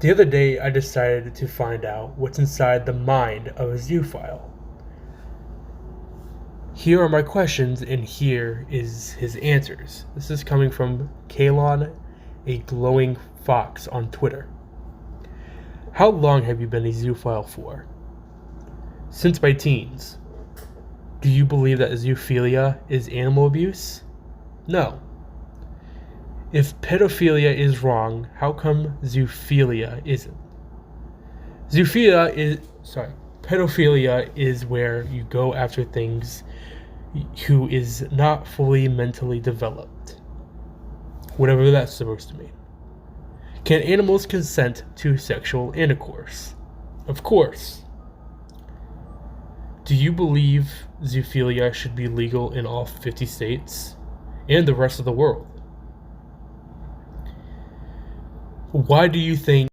The other day, I decided to find out what's inside the mind of a zoophile. Here are my questions, and here is his answers. This is coming from Kalon, a glowing fox on Twitter. How long have you been a zoophile for? Since my teens. Do you believe that zoophilia is animal abuse? No. If pedophilia is wrong, how come zoophilia isn't? Pedophilia is where you go after things who is not fully mentally developed. Whatever that's supposed to mean. Can animals consent to sexual intercourse? Of course. Do you believe zoophilia should be legal in all 50 states and the rest of the world? Why do you think